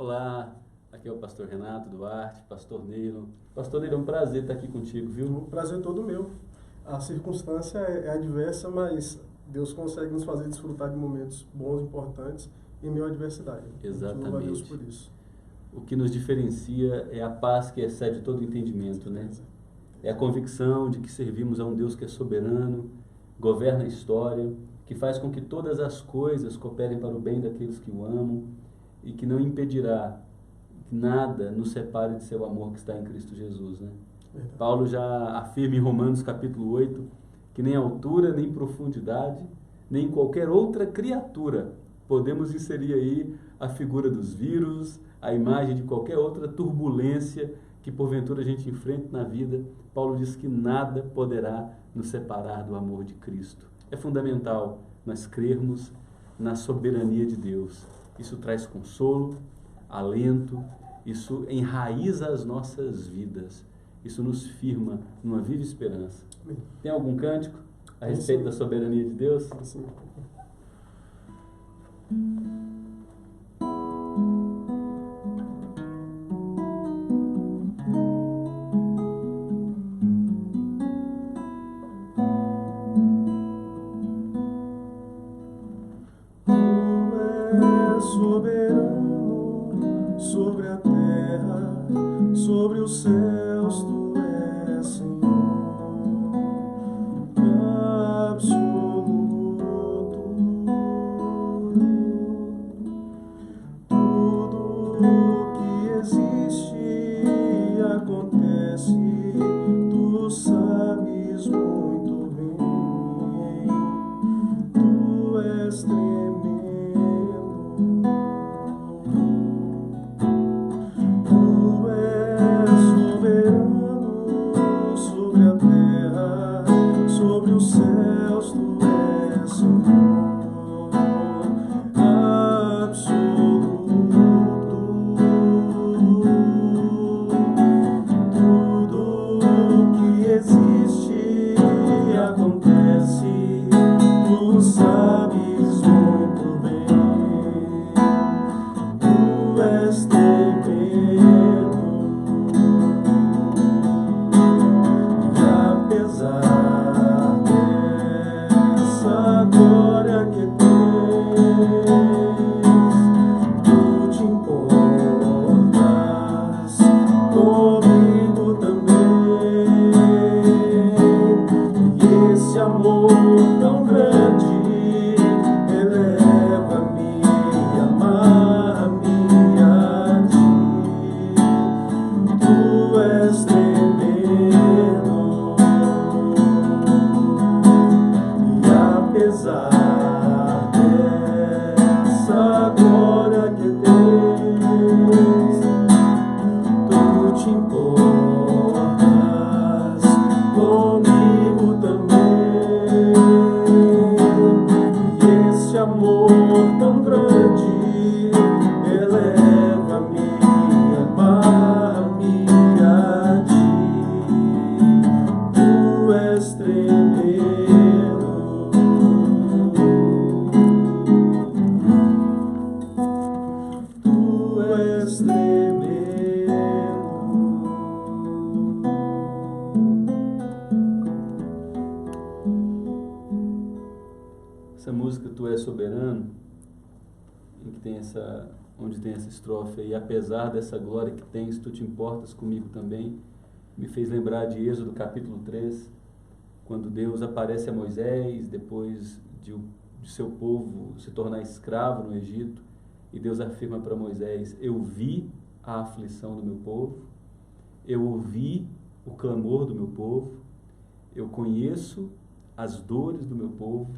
Olá, aqui é o pastor Renato Duarte, pastor Neilon. Pastor Neilon, é um prazer estar aqui contigo, viu? O prazer é todo meu. A circunstância é adversa, mas Deus consegue nos fazer desfrutar de momentos bons, importantes, em meio à adversidade. Exatamente. Louva a Deus por isso. O que nos diferencia é a paz que excede todo entendimento, né? É a convicção de que servimos a um Deus que é soberano, governa a história, que faz com que todas as coisas cooperem para o bem daqueles que o amam e que não impedirá que nada nos separe de seu amor que está em Cristo Jesus, né? Verdade. Paulo já afirma em Romanos capítulo 8 que nem altura, nem profundidade, nem qualquer outra criatura podemos inserir aí a figura dos vírus, a imagem de qualquer outra turbulência que porventura a gente enfrente na vida. Paulo diz que nada poderá nos separar do amor de Cristo. É fundamental nós crermos na soberania de Deus. Isso traz consolo, alento, isso enraiza as nossas vidas. Isso nos firma numa viva esperança. Tem algum cântico a respeito da soberania de Deus? Sim. Soberano sobre a terra, sobre os céus, tu és Senhor absoluto. Tudo que existe e acontece, tu sabes muito bem. Tu és tremendo. Tu és soberano sobre a terra, sobre os céus, tu és Senhor absoluto. Tudo que existe e acontece, tu sabes muito bem. Tu és tremendo. E apesar dessa glória que tens, tu te importas comigo também. E esse amor tão grande eleva-me, amarra-me a ti. Tu és tremendo. E apesar dessa glória que tens, tu te importas comigo também. E esse amor tão grande eleva-me, amarra-me a ti. Tu és tremendo. Tu és tremendo. Essa música Tu és soberano, onde tem essa estrofe aí, apesar dessa glória que tens, tu te importas comigo também, me fez lembrar de Êxodo capítulo 3, quando Deus aparece a Moisés, depois de seu povo se tornar escravo no Egito, e Deus afirma para Moisés: eu vi a aflição do meu povo, eu ouvi o clamor do meu povo, eu conheço as dores do meu povo,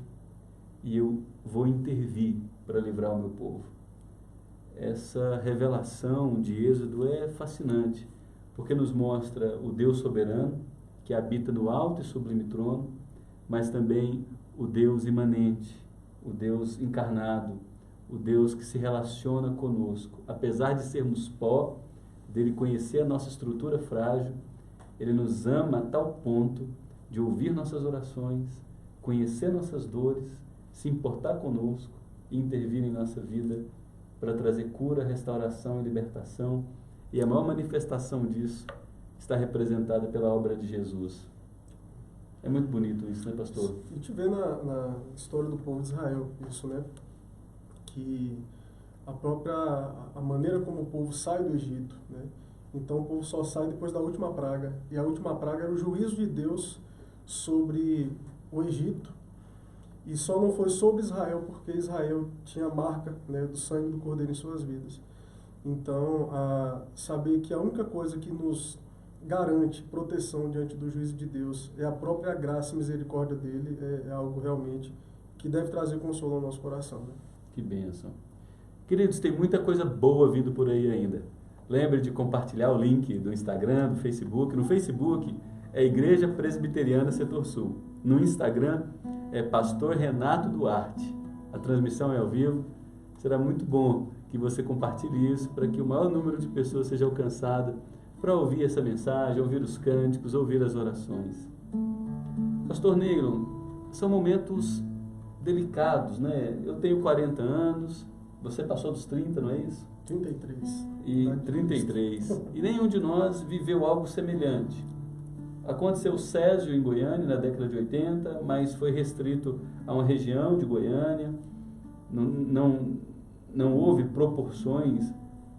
e eu vou intervir para livrar o meu povo. Essa revelação de Êxodo é fascinante, porque nos mostra o Deus soberano, que habita no alto e sublime trono, mas também o Deus imanente, o Deus encarnado, o Deus que se relaciona conosco. Apesar de sermos pó, dele conhecer a nossa estrutura frágil, ele nos ama a tal ponto de ouvir nossas orações, conhecer nossas dores, se importar conosco e intervir em nossa vida para trazer cura, restauração e libertação. E a maior manifestação disso está representada pela obra de Jesus. É muito bonito isso, né, pastor? A gente vê na história do povo de Israel isso, né? Que a maneira como o povo sai do Egito, né? Então o povo só sai depois da última praga. E a última praga era o juízo de Deus sobre o Egito. E só não foi sobre Israel porque Israel tinha a marca, né, do sangue do Cordeiro em suas vidas. Então, saber que a única coisa que nos garante proteção diante do juízo de Deus é a própria graça e misericórdia dele, é algo realmente que deve trazer consolo ao nosso coração, né? Que bênção. Queridos, tem muita coisa boa vindo por aí ainda. Lembre de compartilhar o link do Instagram, do Facebook. No Facebook é Igreja Presbiteriana Setor Sul. No Instagram é Pastor Renato Duarte. A transmissão é ao vivo. Será muito bom que você compartilhe isso para que o maior número de pessoas seja alcançado para ouvir essa mensagem, ouvir os cânticos, ouvir as orações. Pastor Neylon, são momentos delicados, né? Eu tenho 40 anos, você passou dos 30, não é isso? 33. E 33. E nenhum de nós viveu algo semelhante. Aconteceu o Césio em Goiânia na década de 80, mas foi restrito a uma região de Goiânia. Não houve proporções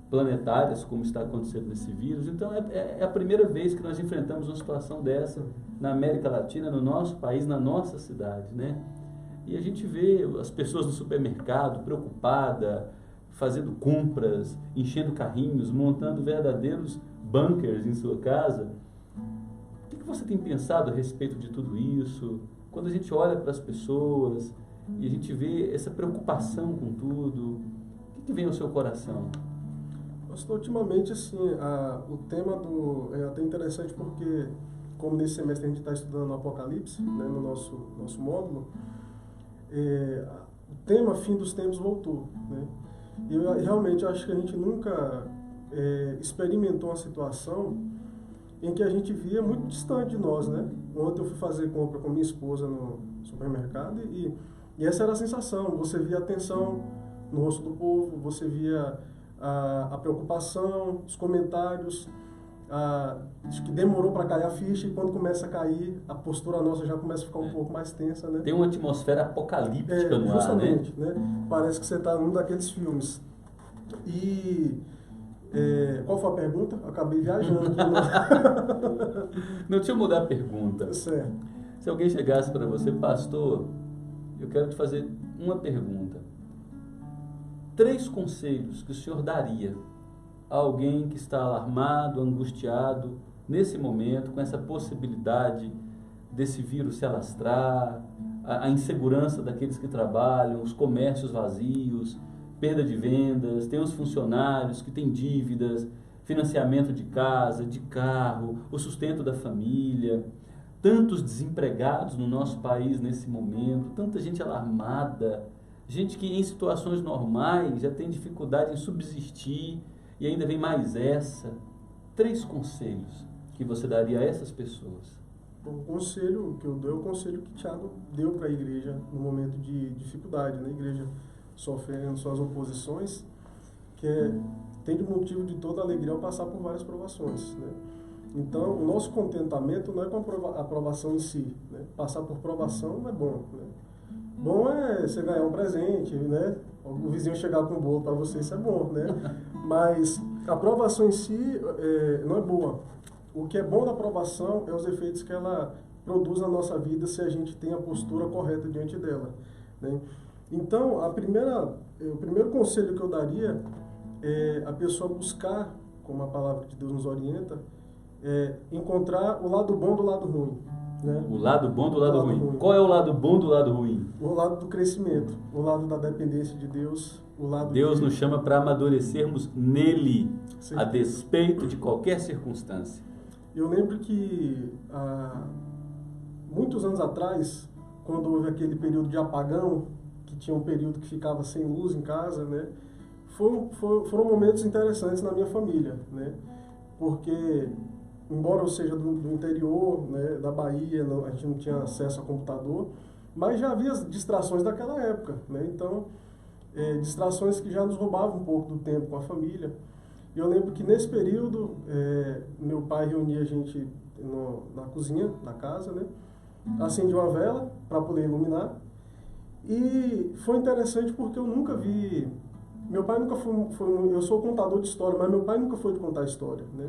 planetárias como está acontecendo nesse vírus. Então é a primeira vez que nós enfrentamos uma situação dessa na América Latina, no nosso país, na nossa cidade, né? E a gente vê as pessoas no supermercado preocupadas, fazendo compras, enchendo carrinhos, montando verdadeiros bunkers em sua casa. O que você tem pensado a respeito de tudo isso? Quando a gente olha para as pessoas e a gente vê essa preocupação com tudo, o que vem ao seu coração? Pastor, ultimamente, assim, o tema é até interessante porque, como nesse semestre a gente está estudando o Apocalipse, né, no nosso módulo, o tema fim dos tempos voltou, né? E eu realmente acho que a gente nunca experimentou uma situação em que a gente via muito distante de nós, né? Ontem eu fui fazer compra com minha esposa no supermercado e essa era a sensação. Você via a tensão no rosto do povo, você via a preocupação, os comentários, acho que demorou para cair a ficha e quando começa a cair, a postura nossa já começa a ficar um pouco mais tensa, né? Tem uma atmosfera apocalíptica no ar, justamente, né? Parece que você está num daqueles filmes. E qual foi a pergunta? Eu acabei viajando aqui. Não, deixa eu mudar a pergunta. Certo. Se alguém chegasse para você, pastor, eu quero te fazer uma pergunta. 3 conselhos que o senhor daria a alguém que está alarmado, angustiado, nesse momento, com essa possibilidade desse vírus se alastrar, a insegurança daqueles que trabalham, os comércios vazios, perda de vendas, tem os funcionários que têm dívidas, financiamento de casa, de carro, o sustento da família, tantos desempregados no nosso país nesse momento, tanta gente alarmada, gente que em situações normais já tem dificuldade em subsistir e ainda vem mais essa. 3 conselhos que você daria a essas pessoas. O conselho que eu dou é o conselho que Tiago deu para a igreja no momento de dificuldade, né? A igreja sofrendo suas oposições, que tem de motivo de toda alegria ao passar por várias provações, né? Então, o nosso contentamento não é com a provação em si, né? Passar por provação não é bom, né? Bom é você ganhar um presente, né? O vizinho chegar com um bolo para você, isso é bom, né? Mas a provação em si não é boa. O que é bom da provação é os efeitos que ela produz na nossa vida se a gente tem a postura correta diante dela, né? Então, o primeiro conselho que eu daria é a pessoa buscar, como a palavra de Deus nos orienta, encontrar o lado bom do lado ruim, né? O lado bom do lado ruim. Qual é o lado bom do lado ruim? O lado do crescimento, o lado da dependência de Deus, o lado Deus nos chama para amadurecermos nele, Sim. a despeito de qualquer circunstância. Eu lembro que muitos anos atrás, quando houve aquele período de apagão, que tinha um período que ficava sem luz em casa, né? Foram momentos interessantes na minha família, né? Porque, embora eu seja do interior, né, da Bahia, a gente não tinha acesso a computador, mas já havia as distrações daquela época, né? Então, distrações que já nos roubavam um pouco do tempo com a família. E eu lembro que nesse período, meu pai reunia a gente na cozinha da casa, né? Acendia uma vela para poder iluminar. E foi interessante porque eu nunca vi... Meu pai nunca foi eu sou contador de história, mas meu pai nunca foi de contar história, né?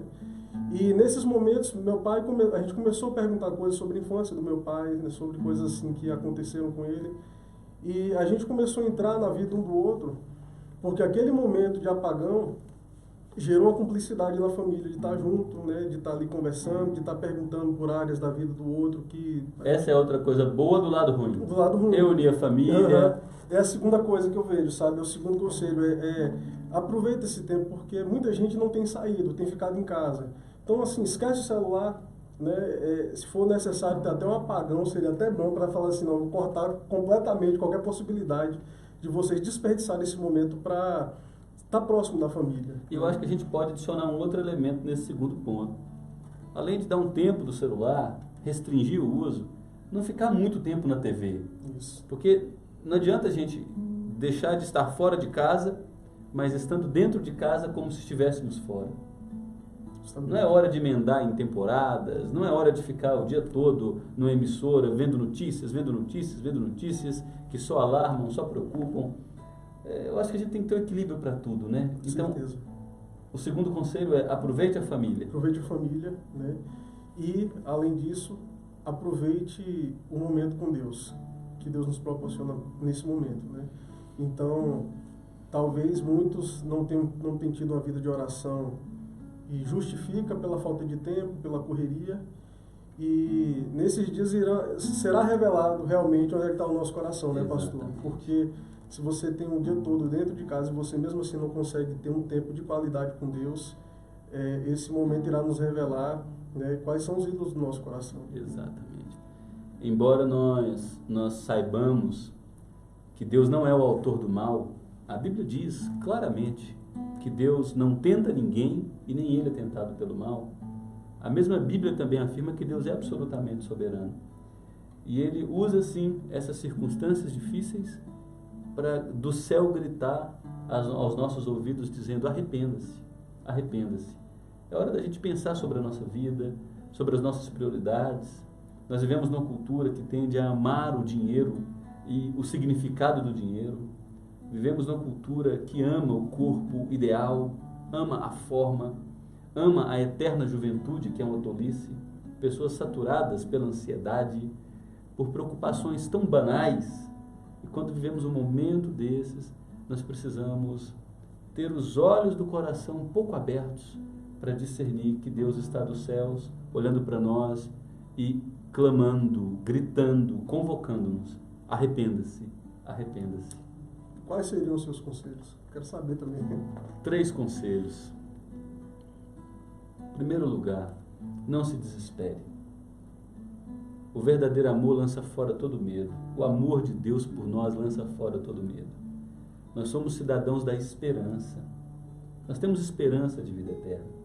E nesses momentos, a gente começou a perguntar coisas sobre a infância do meu pai, né? Sobre coisas assim que aconteceram com ele. E a gente começou a entrar na vida um do outro, porque aquele momento de apagão gerou uma cumplicidade na família, de estar junto, né? De estar ali conversando, de estar perguntando por áreas da vida do outro. Essa é outra coisa boa do lado ruim. Do lado ruim. Reunir a família. É a segunda coisa que eu vejo, sabe? É o segundo conselho. Aproveita esse tempo, porque muita gente não tem saído, tem ficado em casa. Então, assim, esquece o celular, né? Se for necessário ter até um apagão, seria até bom para falar assim, não, vou cortar completamente qualquer possibilidade de vocês desperdiçarem esse momento para estar próximo da família. E eu acho que a gente pode adicionar um outro elemento nesse segundo ponto. Além de dar um tempo do celular, restringir o uso, não ficar muito tempo na TV. Isso. Porque não adianta a gente deixar de estar fora de casa, mas estando dentro de casa como se estivéssemos fora. Justamente. Não é hora de emendar em temporadas, não é hora de ficar o dia todo numa emissora vendo notícias, que só alarmam, só preocupam. Eu acho que a gente tem que ter um equilíbrio para tudo, né? Com então, certeza. O segundo conselho é aproveite a família. Aproveite a família, né? E, além disso, aproveite o momento com Deus, que Deus nos proporciona nesse momento, né? Então, talvez muitos não tenham tido uma vida de oração e justifica pela falta de tempo, pela correria. E nesses dias será revelado realmente onde é que está o nosso coração, né, pastor? Porque se você tem um dia todo dentro de casa e você mesmo assim não consegue ter um tempo de qualidade com Deus, esse momento irá nos revelar, né, quais são os ídolos do nosso coração. Exatamente. Embora nós saibamos que Deus não é o autor do mal, a Bíblia diz claramente que Deus não tenta ninguém e nem ele é tentado pelo mal. A mesma Bíblia também afirma que Deus é absolutamente soberano. E ele usa, sim, essas circunstâncias difíceis para do céu gritar aos nossos ouvidos dizendo: arrependa-se, arrependa-se. É hora da gente pensar sobre a nossa vida, sobre as nossas prioridades. Nós vivemos numa cultura que tende a amar o dinheiro e o significado do dinheiro. Vivemos numa cultura que ama o corpo ideal, ama a forma, ama a eterna juventude, que é uma tolice. Pessoas saturadas pela ansiedade, por preocupações tão banais. E quando vivemos um momento desses, nós precisamos ter os olhos do coração um pouco abertos para discernir que Deus está dos céus, olhando para nós e clamando, gritando, convocando-nos. Arrependa-se, arrependa-se. Quais seriam os seus conselhos? Quero saber também. 3 conselhos. Em primeiro lugar, não se desespere. O verdadeiro amor lança fora todo medo. O amor de Deus por nós lança fora todo medo. Nós somos cidadãos da esperança. Nós temos esperança de vida eterna.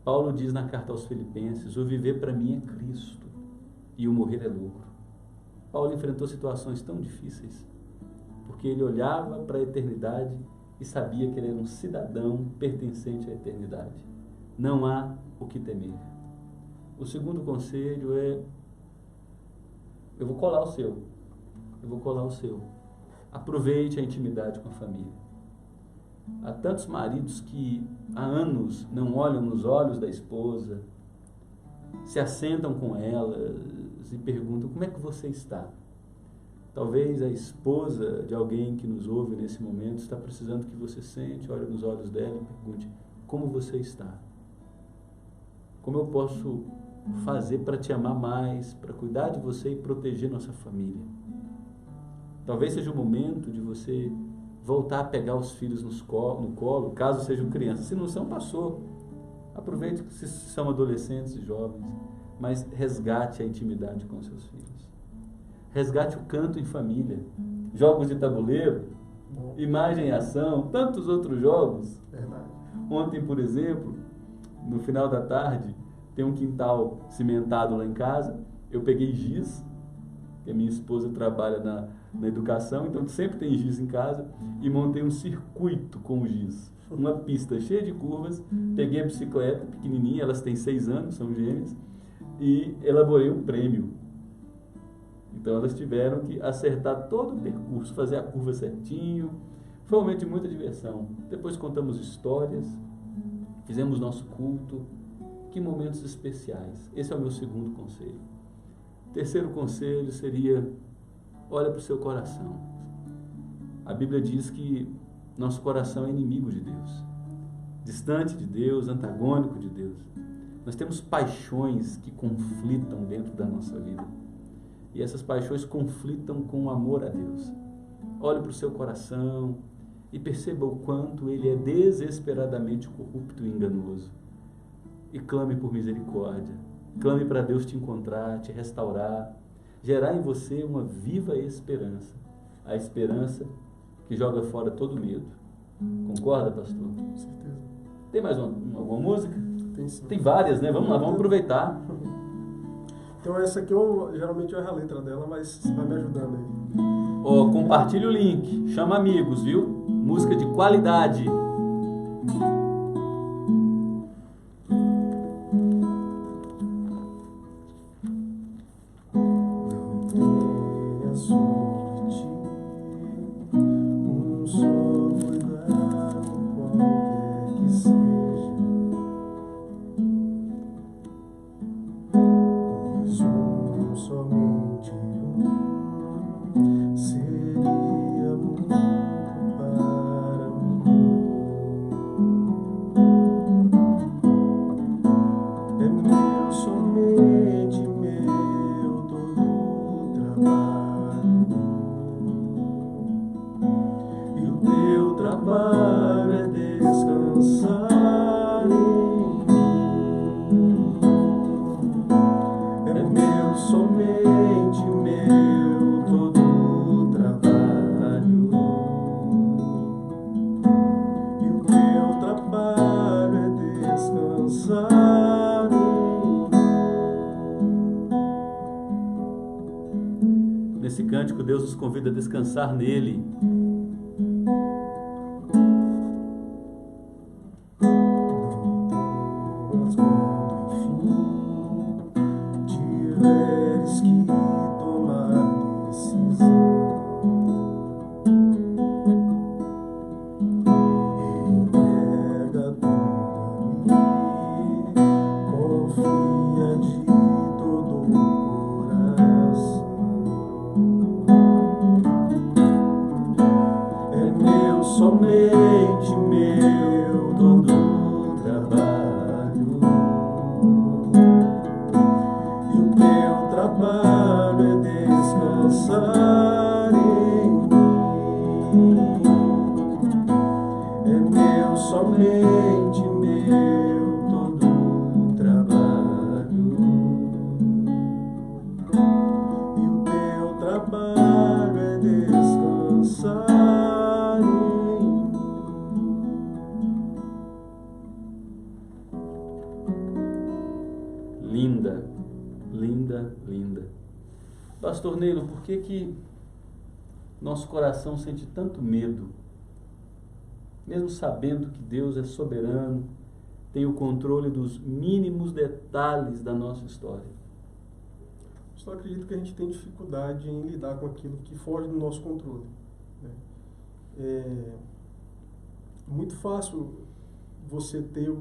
Paulo diz na carta aos Filipenses: o viver para mim é Cristo e o morrer é lucro. Paulo enfrentou situações tão difíceis porque ele olhava para a eternidade e sabia que ele era um cidadão pertencente à eternidade. Não há o que temer. O segundo conselho é: eu vou colar o seu. Aproveite a intimidade com a família. Há tantos maridos que há anos não olham nos olhos da esposa, se assentam com ela e perguntam: como é que você está? Talvez a esposa de alguém que nos ouve nesse momento está precisando que você sente, olhe nos olhos dela e pergunte: como você está? Como eu posso fazer para te amar mais, para cuidar de você e proteger nossa família? Talvez seja o momento de você voltar a pegar os filhos no colo, caso sejam crianças. Se não são, passou. Aproveite se são adolescentes e jovens, mas resgate a intimidade com seus filhos. Resgate o canto em família, jogos de tabuleiro, imagem e ação, tantos outros jogos. Verdade. Ontem, por exemplo, no final da tarde, tem um quintal cimentado lá em casa. Eu peguei giz, que a minha esposa trabalha na educação, então sempre tem giz em casa, e montei um circuito com o giz. Uma pista cheia de curvas, peguei a bicicleta pequenininha, elas têm 6 anos, são gêmeas, e elaborei um prêmio. Então elas tiveram que acertar todo o percurso, fazer a curva certinho. Foi um momento de muita diversão. Depois contamos histórias, fizemos nosso culto. Que momentos especiais. Esse é o meu segundo conselho. Terceiro conselho seria: olha para o seu coração. A Bíblia diz que nosso coração é inimigo de Deus, distante de Deus, antagônico de Deus. Nós temos paixões que conflitam dentro da nossa vida, e essas paixões conflitam com o amor a Deus. Olhe para o seu coração e perceba o quanto ele é desesperadamente corrupto e enganoso, e clame por misericórdia. Clame para Deus te encontrar, te restaurar, gerar em você uma viva esperança, a esperança que joga fora todo medo. Concorda, pastor? Com certeza. Tem mais alguma música? Tem sim. Tem várias, né? Vamos lá, vamos aproveitar. Então essa aqui geralmente eu erro a letra dela, mas vai me ajudando aí. Ó, compartilha o link, chama amigos, viu? Música de qualidade. Nesse cântico, Deus nos convida a descansar nele. Somente meu todo o trabalho, e o teu trabalho é descansar em mim. É meu, somente meu todo o trabalho, e o teu trabalho é descansar. Linda, linda, linda. Pastor Neilo, por que nosso coração sente tanto medo? Mesmo sabendo que Deus é soberano, tem o controle dos mínimos detalhes da nossa história. Eu só acredito que a gente tem dificuldade em lidar com aquilo que foge do nosso controle, né? É muito fácil você ter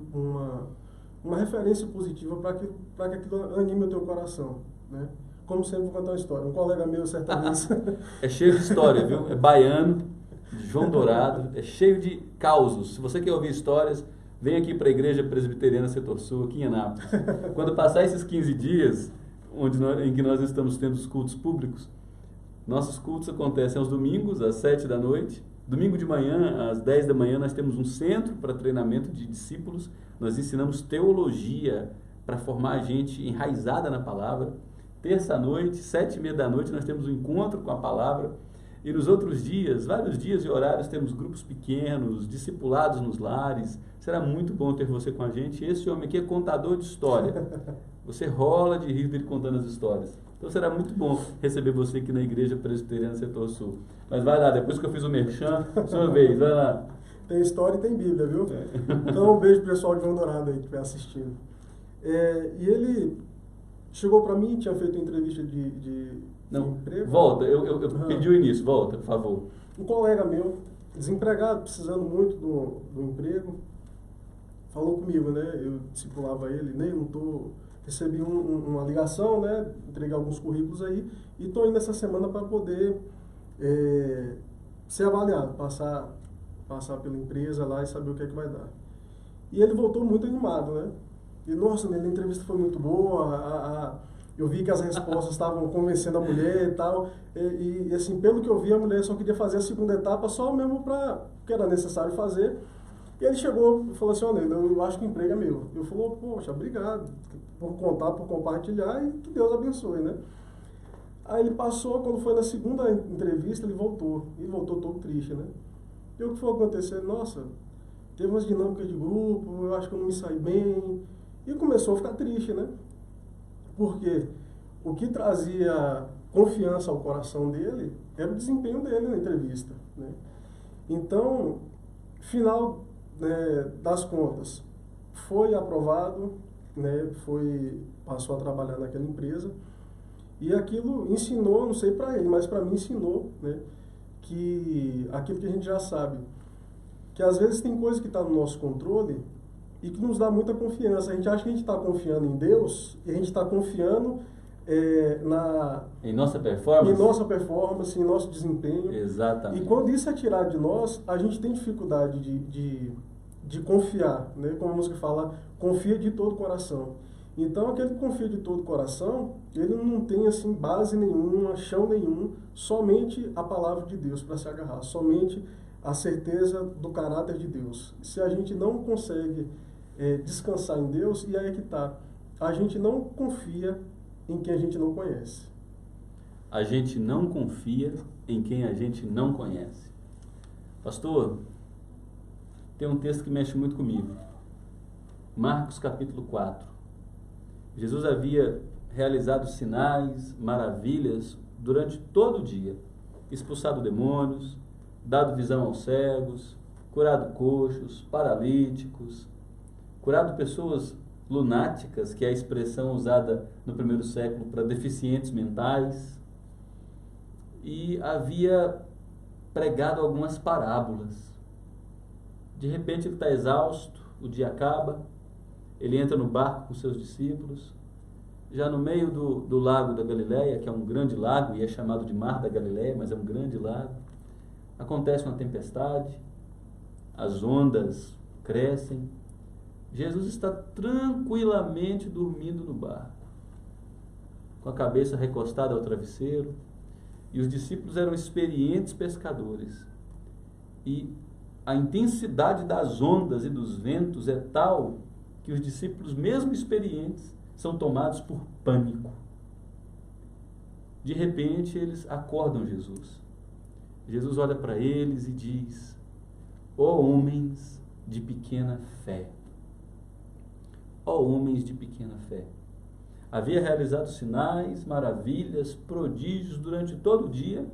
uma referência positiva para que aquilo anime o teu coração, né? Como sempre, vou contar uma história. Um colega meu, certa vez... É cheio de história, viu? É baiano, de João Dourado, é cheio de causos. Se você quer ouvir histórias, vem aqui para a Igreja Presbiteriana Setor Sul, aqui em Anápolis. Quando passar esses 15 dias em que nós estamos tendo os cultos públicos, nossos cultos acontecem aos domingos, às 7 da noite. Domingo de manhã, às 10 da manhã, nós temos um centro para treinamento de discípulos. Nós ensinamos teologia para formar a gente enraizada na palavra. Terça-noite, 7h30 da noite, nós temos um encontro com a palavra. E nos outros dias, vários dias e horários, temos grupos pequenos, discipulados nos lares. Será muito bom ter você com a gente. Esse homem aqui é contador de história. Você rola de rir dele contando as histórias. Então será muito bom receber você aqui na Igreja Presbiteriana Setor Sul. Mas vai lá, depois que eu fiz o merchan, sua vez, vai lá. Tem história e tem Bíblia, viu? Então um beijo pro pessoal de João Dourado aí que estiver assistindo. E ele chegou para mim, tinha feito uma entrevista de emprego. Volta, eu pedi o início, volta, por favor. Um colega meu, desempregado, precisando muito do emprego, falou comigo, né? Eu discipulava ele, nem não tô... Recebi uma ligação, né? Entreguei alguns currículos aí e estou indo essa semana para poder ser avaliado, passar pela empresa lá e saber o que é que vai dar. E ele voltou muito animado, né? E, nossa, a entrevista foi muito boa, eu vi que as respostas estavam convencendo a mulher e tal, e assim, pelo que eu vi, a mulher só queria fazer a segunda etapa só mesmo para o que era necessário fazer. E ele chegou e falou assim, olha, eu acho que o emprego é meu. Eu falei, poxa, obrigado por contar, por compartilhar e que Deus abençoe, né? Aí ele passou, quando foi na segunda entrevista, ele voltou todo triste, né? E o que foi acontecer? Nossa, teve umas dinâmicas de grupo, eu acho que eu não me saí bem, e começou a ficar triste, né? Porque o que trazia confiança ao coração dele era o desempenho dele na entrevista, né? Então, final das contas, foi aprovado, né? Passou a trabalhar naquela empresa, e aquilo ensinou, não sei para ele, mas para mim ensinou, né? Que aquilo que a gente já sabe, que às vezes tem coisa que está no nosso controle e que nos dá muita confiança. A gente acha que a gente está confiando em Deus e a gente está confiando em nossa performance, em nosso desempenho. Exatamente. E quando isso é tirado de nós, a gente tem dificuldade de confiar, né? Como a música fala, confia de todo o coração. Então, aquele que confia de todo o coração, ele não tem assim base nenhuma, chão nenhum, somente a palavra de Deus para se agarrar, somente a certeza do caráter de Deus. Se a gente não consegue descansar em Deus, e aí é que está, a gente não confia em quem a gente não conhece. A gente não confia em quem a gente não conhece. Pastor, tem um texto que mexe muito comigo. Marcos capítulo 4. Jesus havia realizado sinais, maravilhas durante todo o dia. Expulsado demônios, dado visão aos cegos, curado coxos, paralíticos, curado pessoas lunáticas, que é a expressão usada no primeiro século para deficientes mentais, e havia pregado algumas parábolas. De repente ele está exausto, o dia acaba, ele entra no barco com seus discípulos, já no meio do lago da Galileia, que é um grande lago, e é chamado de Mar da Galileia, mas é um grande lago. Acontece uma tempestade, as ondas crescem, Jesus está tranquilamente dormindo no barco, com a cabeça recostada ao travesseiro, e os discípulos eram experientes pescadores, e a intensidade das ondas e dos ventos é tal que os discípulos, mesmo experientes, são tomados por pânico. De repente, eles acordam Jesus. Jesus olha para eles e diz: ó homens de pequena fé. Ó homens de pequena fé. Havia realizado sinais, maravilhas, prodígios durante todo o dia.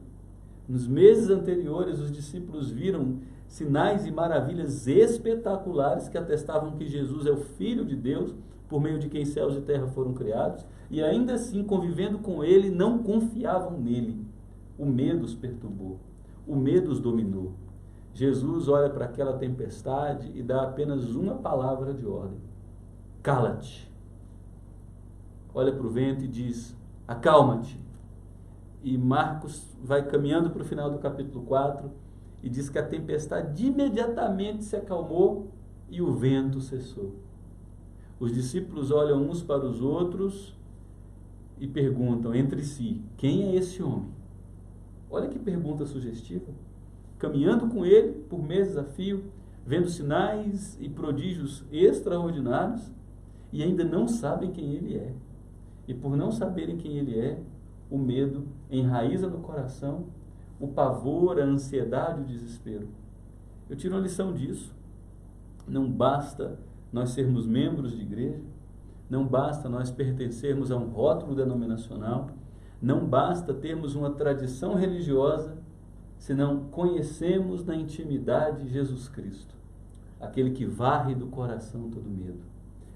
Nos meses anteriores, os discípulos viram sinais e maravilhas espetaculares que atestavam que Jesus é o Filho de Deus, por meio de quem céus e terra foram criados, e ainda assim, convivendo com ele, não confiavam nele. O medo os perturbou, o medo os dominou. Jesus olha para aquela tempestade e dá apenas uma palavra de ordem: cala-te. Olha para o vento e diz: acalma-te. E Marcos vai caminhando para o final do capítulo 4 e diz que a tempestade imediatamente se acalmou e o vento cessou. Os discípulos olham uns para os outros e perguntam entre si: quem é esse homem? Olha que pergunta sugestiva. Caminhando com ele por meses a fio, vendo sinais e prodígios extraordinários, e ainda não sabem quem ele é. E por não saberem quem ele é, o medo enraiza no coração, o pavor, a ansiedade, o desespero. Eu tiro uma lição disso. Não basta nós sermos membros de igreja, não basta nós pertencermos a um rótulo denominacional, Não basta termos uma tradição religiosa, se não conhecemos na intimidade Jesus Cristo, aquele que varre do coração todo medo.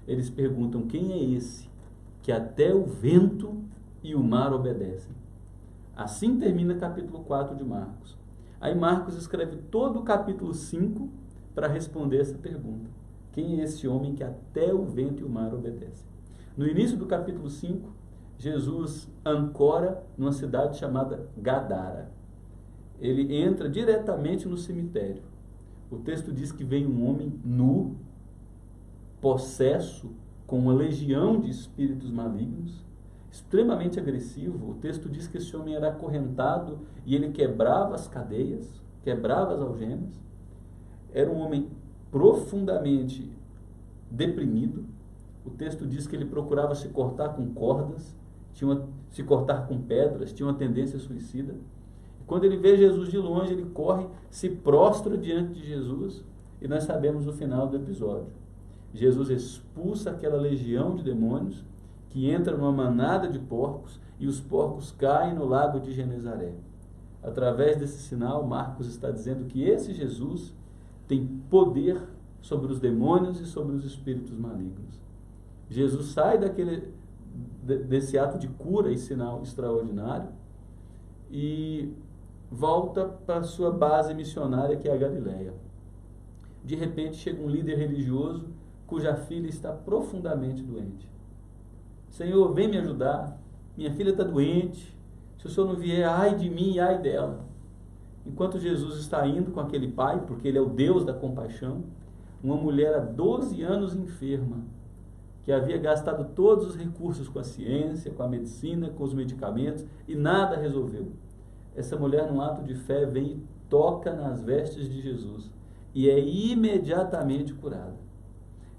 Eles perguntam: quem é esse que até o vento e o mar obedecem? Assim termina capítulo 4 de Marcos. Aí Marcos escreve todo o capítulo 5 para responder essa pergunta: quem é esse homem que até o vento e o mar obedecem? No início do capítulo 5, Jesus ancora numa cidade chamada Gadara. Ele entra diretamente no cemitério. O texto diz que vem um homem nu, possesso, com uma legião de espíritos malignos, extremamente agressivo. O texto diz que esse homem era acorrentado e ele quebrava as cadeias, quebrava as algemas. Era um homem profundamente deprimido. O texto diz que ele procurava se cortar com cordas, se cortar com pedras, tinha uma tendência suicida. E quando ele vê Jesus de longe, ele corre, se prostra diante de Jesus, e nós sabemos o final do episódio. Jesus expulsa aquela legião de demônios, que entra numa manada de porcos, e os porcos caem no lago de Genezaré. Através desse sinal, Marcos está dizendo que esse Jesus tem poder sobre os demônios e sobre os espíritos malignos. Jesus sai desse ato de cura e sinal extraordinário e volta para a sua base missionária, que é a Galileia. De repente chega um líder religioso cuja filha está profundamente doente. Senhor, vem me ajudar, minha filha está doente, se o Senhor não vier, ai de mim e ai dela. Enquanto Jesus está indo com aquele pai, porque ele é o Deus da compaixão, uma mulher há 12 anos enferma, que havia gastado todos os recursos com a ciência, com a medicina, com os medicamentos, e nada resolveu. Essa mulher, num ato de fé, vem e toca nas vestes de Jesus, e é imediatamente curada.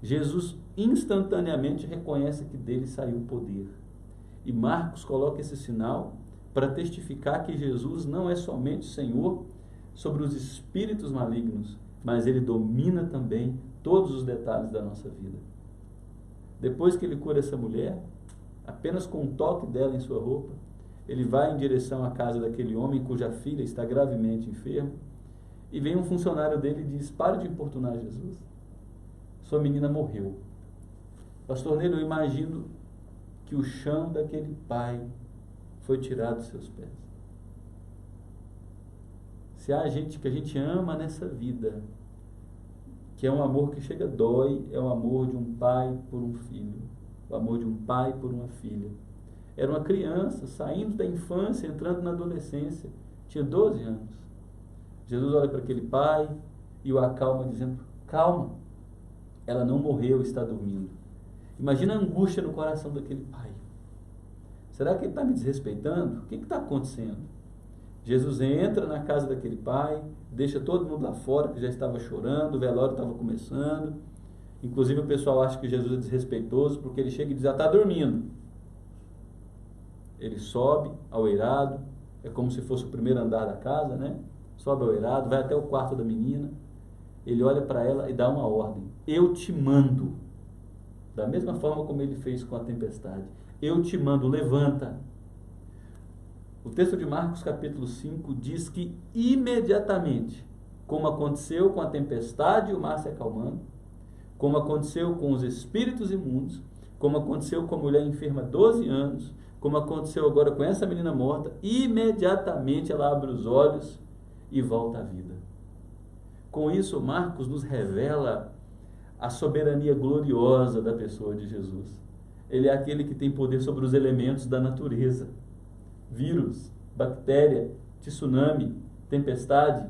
Jesus instantaneamente reconhece que dele saiu o poder. E Marcos coloca esse sinal para testificar que Jesus não é somente Senhor sobre os espíritos malignos, mas ele domina também todos os detalhes da nossa vida. Depois que ele cura essa mulher, apenas com um toque dela em sua roupa, ele vai em direção à casa daquele homem cuja filha está gravemente enferma, e vem um funcionário dele e diz: pare de importunar Jesus, sua menina morreu. Pastor Ney, eu imagino que o chão daquele pai foi tirado dos seus pés. Se há gente que a gente ama nessa vida, que é um amor que chega dói, é o amor de um pai por um filho, o amor de um pai por uma filha. Era uma criança saindo da infância, entrando na adolescência, tinha 12 anos. Jesus olha para aquele pai e o acalma dizendo: calma, ela não morreu, está dormindo. Imagina a angústia no coração daquele pai. Será que ele está me desrespeitando? O que está acontecendo? Jesus entra na casa daquele pai, deixa todo mundo lá fora, que já estava chorando, o velório estava começando. Inclusive o pessoal acha que Jesus é desrespeitoso, porque ele chega e diz: está dormindo. Ele sobe ao eirado, é como se fosse o primeiro andar da casa, né? Sobe ao eirado, vai até o quarto da menina, ele olha para ela e dá uma ordem: eu te mando. Da mesma forma como ele fez com a tempestade. Eu te mando, levanta. O texto de Marcos capítulo 5 diz que imediatamente, como aconteceu com a tempestade e o mar se acalmando, como aconteceu com os espíritos imundos, como aconteceu com a mulher enferma 12 anos, como aconteceu agora com essa menina morta, imediatamente ela abre os olhos e volta à vida. Com isso, Marcos nos revela a soberania gloriosa da pessoa de Jesus. Ele é aquele que tem poder sobre os elementos da natureza. Vírus, bactéria, tsunami, tempestade,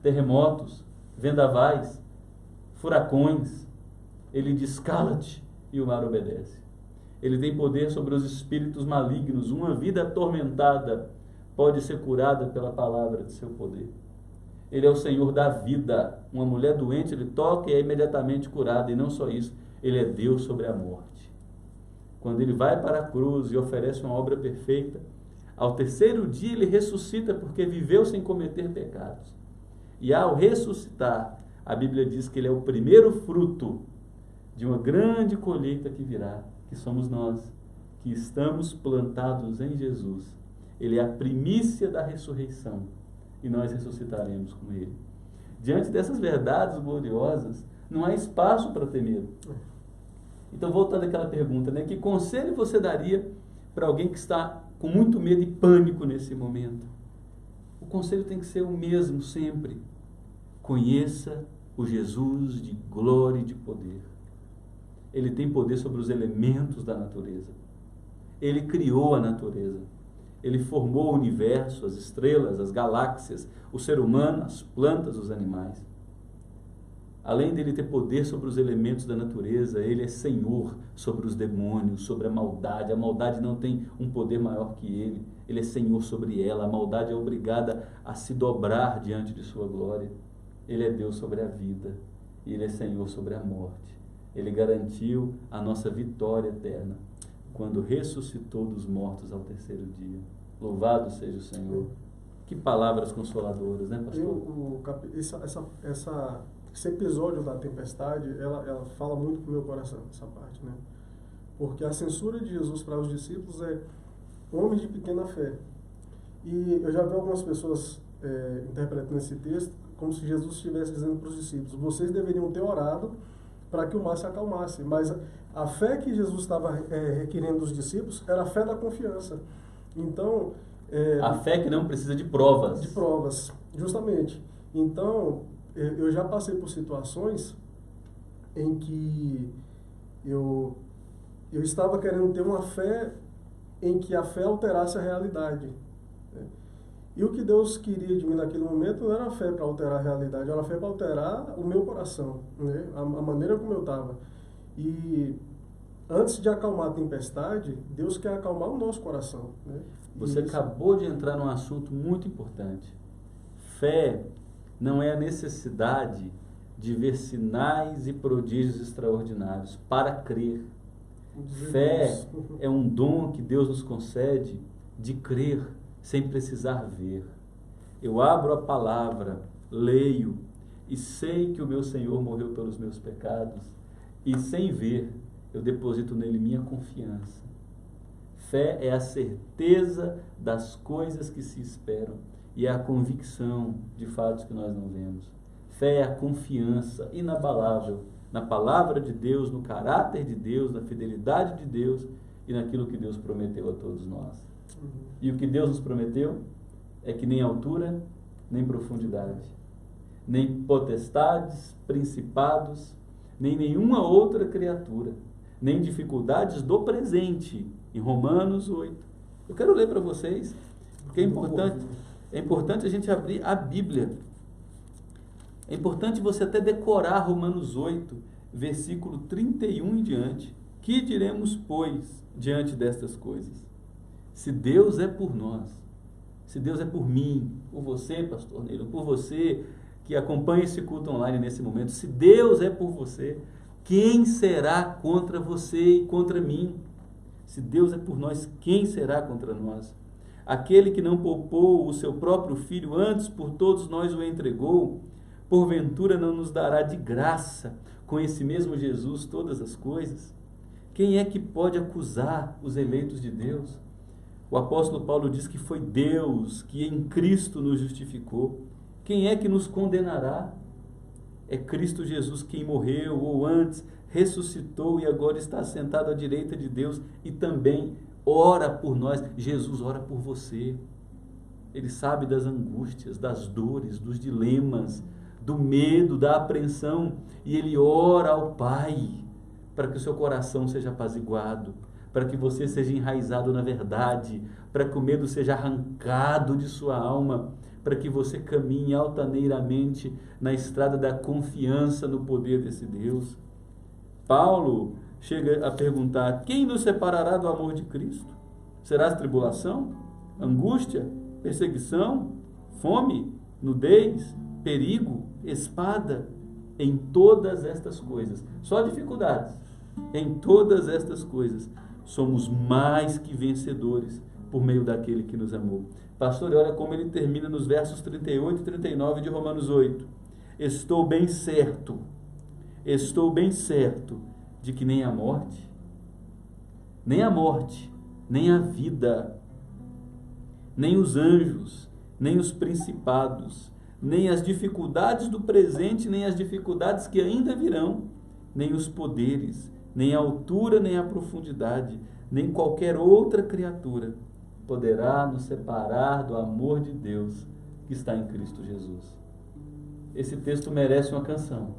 terremotos, vendavais, furacões. Ele diz: cala-te, e o mar obedece. Ele tem poder sobre os espíritos malignos. Uma vida atormentada pode ser curada pela palavra de seu poder. Ele é o Senhor da vida. Uma mulher doente ele toca e é imediatamente curada. E não só isso, ele é Deus sobre a morte. Quando ele vai para a cruz e oferece uma obra perfeita, ao terceiro dia ele ressuscita, porque viveu sem cometer pecados. E ao ressuscitar, a Bíblia diz que ele é o primeiro fruto de uma grande colheita que virá, que somos nós, que estamos plantados em Jesus. Ele é a primícia da ressurreição e nós ressuscitaremos com Ele. Diante dessas verdades gloriosas, não há espaço para ter medo. Então, voltando àquela pergunta, né? Que conselho você daria para alguém que está com muito medo e pânico nesse momento? O conselho tem que ser o mesmo sempre. Conheça o Jesus de glória e de poder. Ele tem poder sobre os elementos da natureza. Ele criou a natureza. Ele formou o universo, as estrelas, as galáxias, o ser humano, as plantas, os animais. Além dele ter poder sobre os elementos da natureza, ele é Senhor sobre os demônios, sobre a maldade. A maldade não tem um poder maior que ele. Ele é Senhor sobre ela. A maldade é obrigada a se dobrar diante de sua glória. Ele é Deus sobre a vida. E ele é Senhor sobre a morte. Ele garantiu a nossa vitória eterna quando ressuscitou dos mortos ao terceiro dia. Louvado seja o Senhor. Que palavras consoladoras, né, pastor? Esse episódio da tempestade, ela fala muito pro meu coração, essa parte, né? Porque a censura de Jesus para os discípulos é homens de pequena fé. E eu já vi algumas pessoas interpretando esse texto como se Jesus estivesse dizendo para os discípulos: vocês deveriam ter orado para que o mar se acalmasse. Mas a fé que Jesus estava requerendo dos discípulos era a fé da confiança. Então... a fé que não precisa de provas. De provas, justamente. Então, eu já passei por situações em que eu estava querendo ter uma fé em que a fé alterasse a realidade. E o que Deus queria de mim naquele momento não era a fé para alterar a realidade, era a fé para alterar o meu coração, né? A maneira como eu estava. E antes de acalmar a tempestade, Deus quer acalmar o nosso coração, né? Você acabou de entrar num assunto muito importante. Fé não é a necessidade de ver sinais e prodígios extraordinários para crer. Fé é um dom que Deus nos concede de crer sem precisar ver. Eu abro a palavra, leio e sei que o meu Senhor morreu pelos meus pecados e sem ver eu deposito nele minha confiança. Fé é a certeza das coisas que se esperam e é a convicção de fatos que nós não vemos. Fé é a confiança inabalável na palavra de Deus, no caráter de Deus, na fidelidade de Deus e naquilo que Deus prometeu a todos nós. E o que Deus nos prometeu é que nem altura, nem profundidade, nem potestades, principados, nem nenhuma outra criatura, nem dificuldades do presente, em Romanos 8. Eu quero ler para vocês, porque é importante a gente abrir a Bíblia. É importante você até decorar Romanos 8, versículo 31 em diante. Que diremos, pois, diante destas coisas? Se Deus é por nós, se Deus é por mim, por você, pastor Neilo, por você que acompanha esse culto online nesse momento, se Deus é por você, quem será contra você e contra mim? Se Deus é por nós, quem será contra nós? Aquele que não poupou o seu próprio filho, antes por todos nós o entregou, porventura não nos dará de graça com esse mesmo Jesus todas as coisas? Quem é que pode acusar os eleitos de Deus? O apóstolo Paulo diz que foi Deus que em Cristo nos justificou. Quem é que nos condenará? É Cristo Jesus quem morreu, ou antes ressuscitou e agora está sentado à direita de Deus e também ora por nós. Jesus ora por você. Ele sabe das angústias, das dores, dos dilemas, do medo, da apreensão, e ele ora ao Pai para que o seu coração seja apaziguado, para que você seja enraizado na verdade, para que o medo seja arrancado de sua alma, para que você caminhe altaneiramente na estrada da confiança no poder desse Deus. Paulo chega a perguntar: quem nos separará do amor de Cristo? Será tribulação, angústia, perseguição, fome, nudez, perigo, espada? Em todas estas coisas, só dificuldades, em todas estas coisas, somos mais que vencedores por meio daquele que nos amou. Pastor, olha como ele termina nos versos 38 e 39 de Romanos 8. Estou bem certo de que nem a morte, nem a vida, nem os anjos, nem os principados, nem as dificuldades do presente, nem as dificuldades que ainda virão, nem os poderes, nem a altura, nem a profundidade, nem qualquer outra criatura poderá nos separar do amor de Deus que está em Cristo Jesus. Esse texto merece uma canção.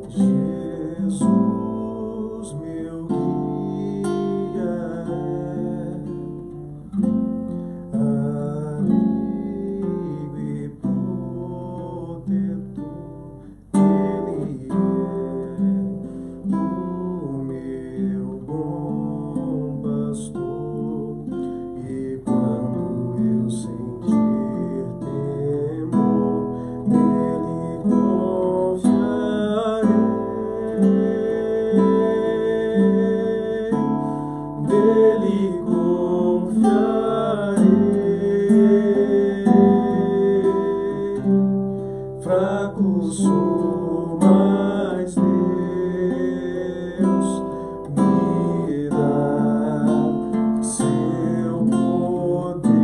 Jesus, meu guia, amigo e protetor, Ele é o meu bom pastor, e quando eu sentir temor, nele confiarei. Nele confiarei. Fraco sou, mas Deus me dá seu poder,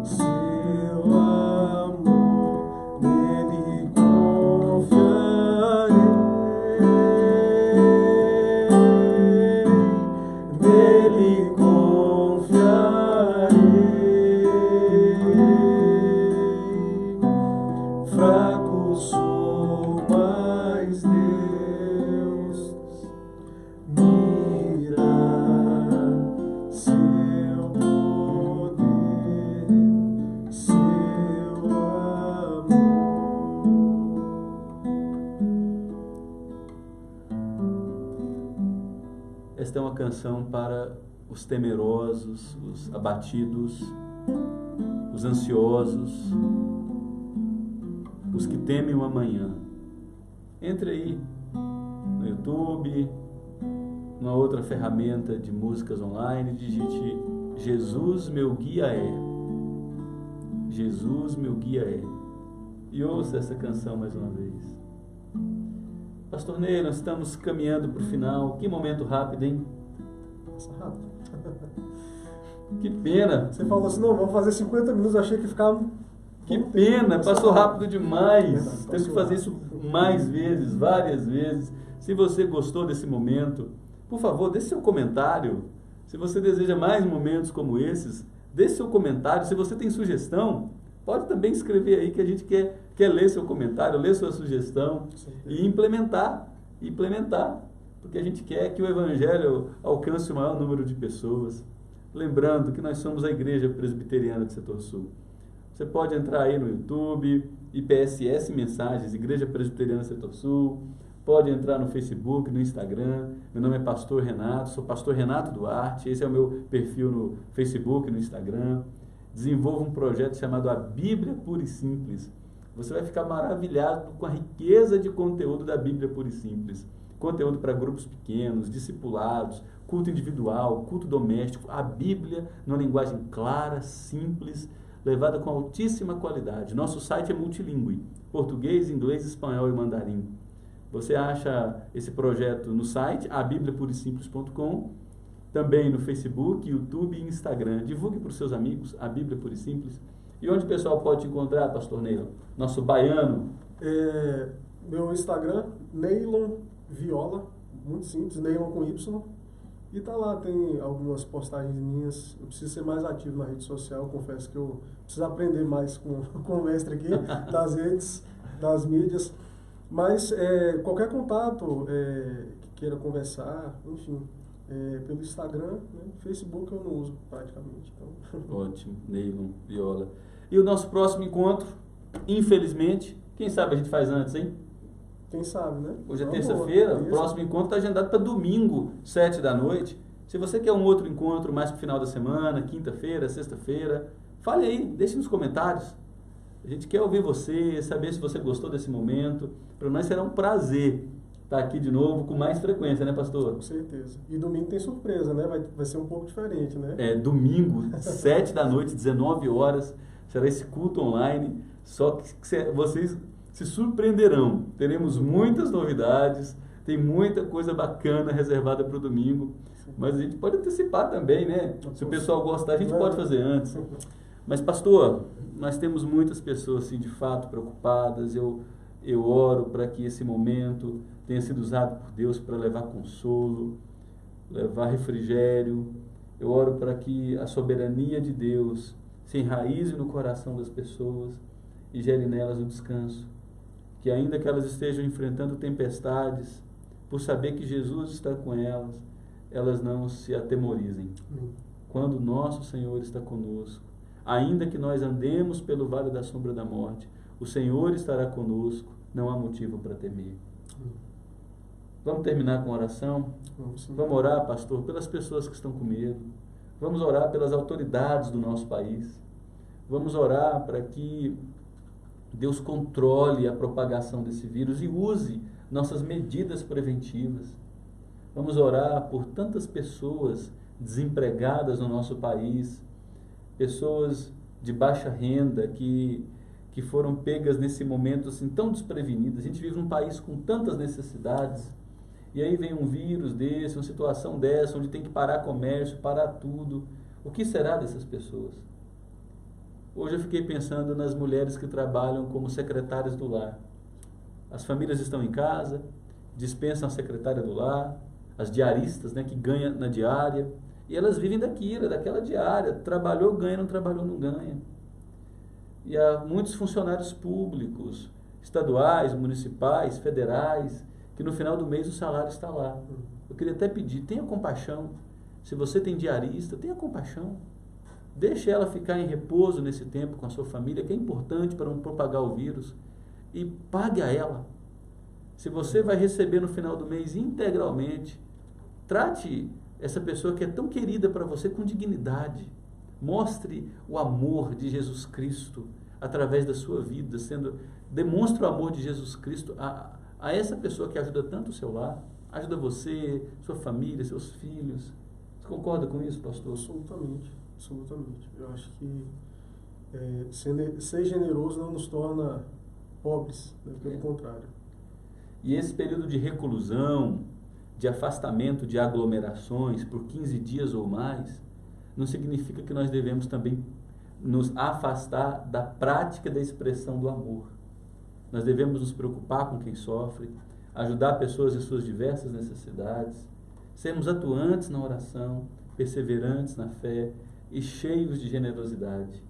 seu amor. Nele confiarei. Nele confiarei. Fraco sou, mas Deus me dá seu poder, seu amor. Esta é uma canção para os temerosos, os abatidos, os ansiosos, os que temem o amanhã. Entre aí no YouTube, numa outra ferramenta de músicas online, digite Jesus meu guia é. Jesus meu guia é. E ouça essa canção mais uma vez. Pastor Ney, nós estamos caminhando para o final. Que momento rápido, hein? Passa rápido. Que pena. Você falou assim, não, vamos fazer 50 minutos, eu achei que ficava... Que pena, passou rápido demais. Verdade, Temos que fazer isso mais vezes, várias vezes. Se você gostou desse momento, por favor, deixe seu comentário. Se você deseja mais momentos como esses, deixe seu comentário. Se você tem sugestão, pode também escrever aí que a gente quer ler seu comentário, ler sua sugestão e implementar, porque a gente quer que o Evangelho alcance o maior número de pessoas. Lembrando que nós somos a Igreja Presbiteriana do Setor Sul. Você pode entrar aí no YouTube, IPSS Mensagens, Igreja Presbiteriana do Setor Sul. Pode entrar no Facebook, no Instagram. Meu nome é Pastor Renato, sou Pastor Renato Duarte. Esse é o meu perfil no Facebook, no Instagram. Desenvolvo um projeto chamado A Bíblia Pura e Simples. Você vai ficar maravilhado com a riqueza de conteúdo da Bíblia Pura e Simples. Conteúdo para grupos pequenos, discipulados, culto individual, culto doméstico. A Bíblia numa linguagem clara, simples, levada com altíssima qualidade. Nosso site é multilingüe, português, inglês, espanhol e mandarim. Você acha esse projeto no site, abibliapurisimples.com, também no Facebook, YouTube e Instagram. Divulgue para os seus amigos a Bíblia Pura e Simples. E onde o pessoal pode te encontrar, Pastor Neilon? Nosso baiano. Meu Instagram, Neilon Viola, muito simples, Neilon com Y. E tá lá, tem algumas postagens minhas. Eu preciso ser mais ativo na rede social. Eu confesso que eu preciso aprender mais com o mestre aqui, das redes, das mídias. Mas qualquer contato que queira conversar, enfim, pelo Instagram, né? Facebook eu não uso praticamente. Então. Ótimo, Neilon Viola. E o nosso próximo encontro, infelizmente, quem sabe a gente faz antes, hein? Quem sabe, né? Hoje é terça-feira, o próximo encontro está agendado para domingo, 19h. Se você quer um outro encontro mais para o final da semana, quinta-feira, sexta-feira, fale aí, deixe nos comentários. A gente quer ouvir você, saber se você gostou desse momento. Para nós será um prazer estar aqui de novo com mais frequência, né, pastor? Com certeza. E domingo tem surpresa, né? Vai ser um pouco diferente, né? Domingo, 19h, 19h, será esse culto online. Só que vocês se surpreenderão. Teremos muitas novidades, tem muita coisa bacana reservada para o domingo, mas a gente pode antecipar também, né? Se o pessoal gostar, a gente pode fazer antes. Mas, pastor, nós temos muitas pessoas, assim, de fato, preocupadas. Eu oro para que esse momento tenha sido usado por Deus para levar consolo, levar refrigério. Eu oro para que a soberania de Deus se enraize no coração das pessoas e gere nelas o descanso. Que ainda que elas estejam enfrentando tempestades, por saber que Jesus está com elas, elas não se atemorizem. Quando nosso Senhor está conosco, ainda que nós andemos pelo vale da sombra da morte, o Senhor estará conosco, não há motivo para temer. Vamos terminar com oração? Vamos orar, pastor, pelas pessoas que estão com medo. Vamos orar pelas autoridades do nosso país. Vamos orar para que Deus controle a propagação desse vírus e use nossas medidas preventivas. Vamos orar por tantas pessoas desempregadas no nosso país, pessoas de baixa renda que foram pegas nesse momento assim, tão desprevenidas. A gente vive num país com tantas necessidades, e aí vem um vírus desse, uma situação dessa, onde tem que parar comércio, parar tudo. O que será dessas pessoas? Hoje eu fiquei pensando nas mulheres que trabalham como secretárias do lar. As famílias estão em casa, dispensam a secretária do lar, as diaristas, né, que ganham na diária, e elas vivem daquela diária. Trabalhou, ganha, não trabalhou, não ganha. E há muitos funcionários públicos, estaduais, municipais, federais, que no final do mês o salário está lá. Eu queria até pedir, tenha compaixão. Se você tem diarista, tenha compaixão. Deixe ela ficar em repouso nesse tempo com a sua família, que é importante para não propagar o vírus, e pague a ela. Se você vai receber no final do mês integralmente, trate essa pessoa que é tão querida para você com dignidade. Mostre o amor de Jesus Cristo através da sua vida, demonstre o amor de Jesus Cristo a essa pessoa que ajuda tanto o seu lar, ajuda você, sua família, seus filhos. Você concorda com isso, pastor? Absolutamente. Eu acho que ser generoso não nos torna pobres, né? Pelo contrário. E esse período de reclusão, de afastamento de aglomerações por 15 dias ou mais, não significa que nós devemos também nos afastar da prática da expressão do amor. Nós devemos nos preocupar com quem sofre, ajudar pessoas em suas diversas necessidades, sermos atuantes na oração, perseverantes na fé e cheios de generosidade.